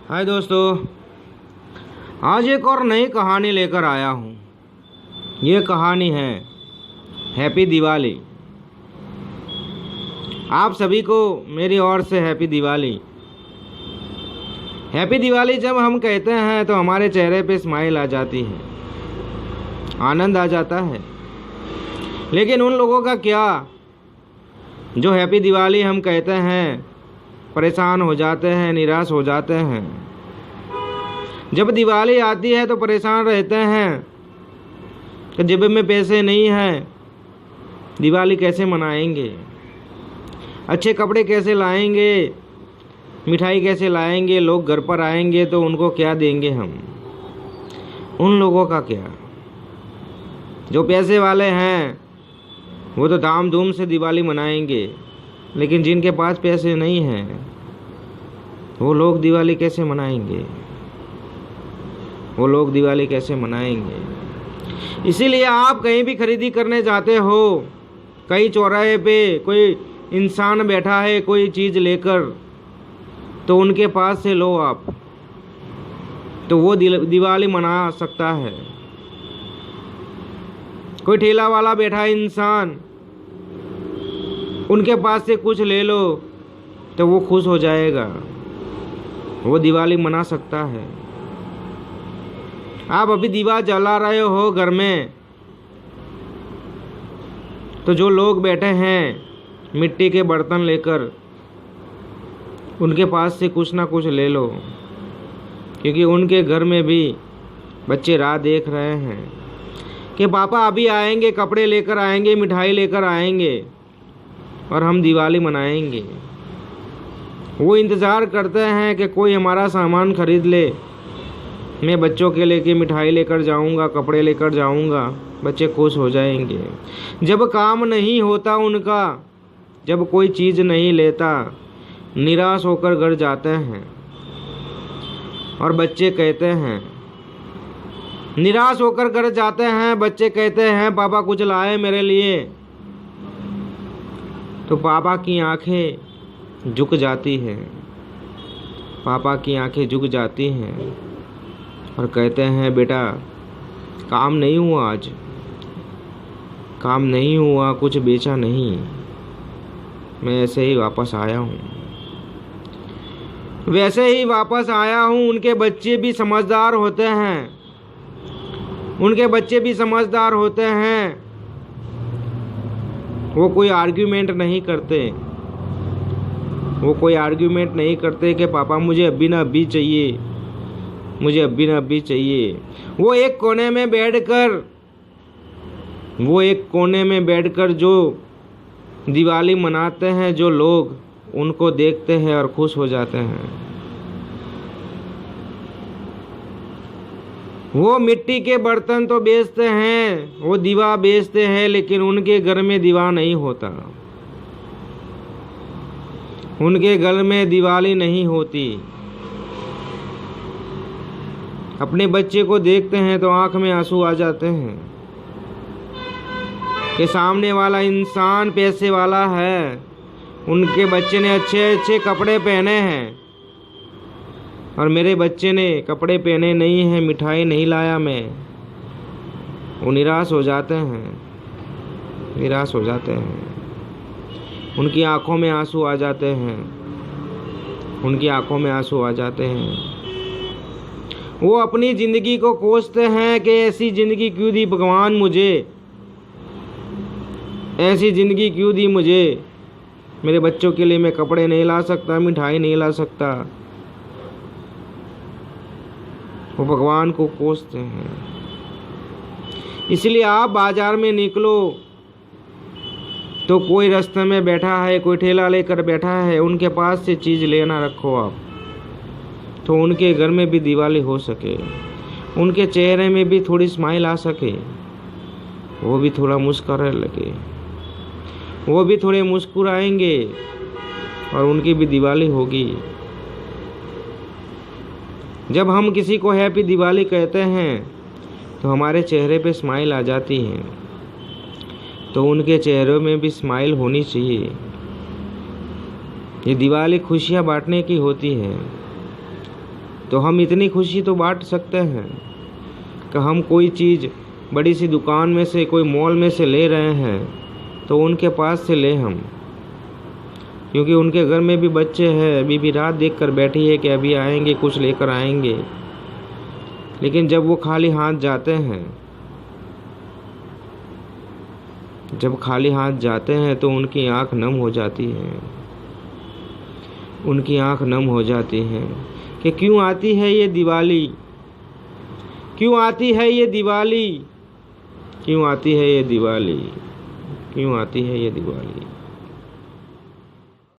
हाय दोस्तों, आज एक और नई कहानी लेकर आया हूँ। ये कहानी है हैप्पी दिवाली। आप सभी को मेरी ओर से हैप्पी दिवाली। हैप्पी दिवाली जब हम कहते हैं तो हमारे चेहरे पे स्माइल आ जाती है, आनंद आ जाता है। लेकिन उन लोगों का क्या जो हैप्पी दिवाली हम कहते हैं परेशान हो जाते हैं, निराश हो जाते हैं। जब दिवाली आती है तो परेशान रहते हैं कि जेब में पैसे नहीं हैं, दिवाली कैसे मनाएंगे, अच्छे कपड़े कैसे लाएंगे, मिठाई कैसे लाएंगे, लोग घर पर आएंगे तो उनको क्या देंगे हम। उन लोगों का क्या जो पैसे वाले हैं वो तो धाम धूम से दिवाली मनाएंगे, लेकिन जिनके पास पैसे नहीं हैं वो लोग दिवाली कैसे मनाएंगे, वो लोग दिवाली कैसे मनाएंगे। इसीलिए आप कहीं भी खरीदी करने जाते हो, कहीं चौराहे पे कोई इंसान बैठा है कोई चीज़ लेकर, तो उनके पास से लो आप, तो वो दिवाली मना सकता है। कोई ठेला वाला बैठा है इंसान, उनके पास से कुछ ले लो तो वो खुश हो जाएगा, वो दिवाली मना सकता है। आप अभी दीवा जला रहे हो घर में, तो जो लोग बैठे हैं मिट्टी के बर्तन लेकर, उनके पास से कुछ ना कुछ ले लो, क्योंकि उनके घर में भी बच्चे राह देख रहे हैं कि पापा अभी आएंगे, कपड़े लेकर आएंगे, मिठाई लेकर आएंगे और हम दिवाली मनाएंगे। वो इंतज़ार करते हैं कि कोई हमारा सामान खरीद ले, मैं बच्चों के लेके मिठाई लेकर जाऊंगा, कपड़े लेकर जाऊंगा, बच्चे खुश हो जाएंगे। जब काम नहीं होता उनका, जब कोई चीज़ नहीं लेता, निराश होकर घर जाते हैं और बच्चे कहते हैं, निराश होकर घर जाते हैं, बच्चे कहते हैं पापा कुछ लाए मेरे लिए, तो पापा की आंखें झुक जाती हैं, पापा की आंखें झुक जाती हैं और कहते हैं बेटा काम नहीं हुआ, आज काम नहीं हुआ, कुछ बेचा नहीं, मैं ऐसे ही वापस आया हूँ। वैसे ही वापस आया हूँ। उनके बच्चे भी समझदार होते हैं, उनके बच्चे भी समझदार होते हैं। वो कोई आर्ग्यूमेंट नहीं करते, वो कोई आर्ग्यूमेंट नहीं करते कि पापा मुझे अभी ना अभी चाहिए, मुझे अभी ना अभी चाहिए। वो एक कोने में बैठकर जो दिवाली मनाते हैं, जो लोग उनको देखते हैं और खुश हो जाते हैं। वो मिट्टी के बर्तन तो बेचते हैं, वो दीवा बेचते हैं, लेकिन उनके घर में दीवा नहीं होता, उनके घर में दिवाली नहीं होती। अपने बच्चे को देखते हैं तो आंख में आंसू आ जाते हैं कि सामने वाला इंसान पैसे वाला है, उनके बच्चे ने अच्छे अच्छे कपड़े पहने हैं और मेरे बच्चे ने कपड़े पहने नहीं हैं, मिठाई नहीं लाया मैं। वो निराश हो जाते हैं, निराश हो जाते हैं। उनकी आंखों में आंसू आ जाते हैं, उनकी आंखों में आंसू आ जाते हैं। वो अपनी ज़िंदगी को कोसते हैं कि ऐसी ज़िंदगी क्यों दी भगवान मुझे, ऐसी ज़िंदगी क्यों दी मुझे, मेरे बच्चों के लिए मैं कपड़े नहीं ला सकता, मिठाई नहीं ला सकता। वो भगवान को कोसते हैं। इसलिए आप बाज़ार में निकलो तो कोई रास्ते में बैठा है, कोई ठेला लेकर बैठा है, उनके पास से चीज़ लेना रखो आप, तो उनके घर में भी दिवाली हो सके, उनके चेहरे में भी थोड़ी स्माइल आ सके, वो भी थोड़ा मुस्कुराने लगे, वो भी थोड़े मुस्कुराएंगे और उनकी भी दिवाली होगी। जब हम किसी को हैप्पी दिवाली कहते हैं तो हमारे चेहरे पे स्माइल आ जाती है, तो उनके चेहरों में भी स्माइल होनी चाहिए। ये दिवाली खुशियाँ बांटने की होती है। तो हम इतनी खुशी तो बांट सकते हैं कि हम कोई चीज़ बड़ी सी दुकान में से, कोई मॉल में से ले रहे हैं तो उनके पास से ले हम, क्योंकि उनके घर में भी बच्चे हैं, अभी भी रात देख कर बैठी है कि अभी आएंगे, कुछ लेकर आएंगे। लेकिन जब वो खाली हाथ जाते हैं, जब खाली हाथ जाते हैं तो उनकी आंख नम हो जाती है, उनकी आंख नम हो जाती है कि क्यों आती है ये दिवाली, क्यों आती है ये दिवाली, क्यों आती है ये दिवाली, क्यों आती है ये दिवाली।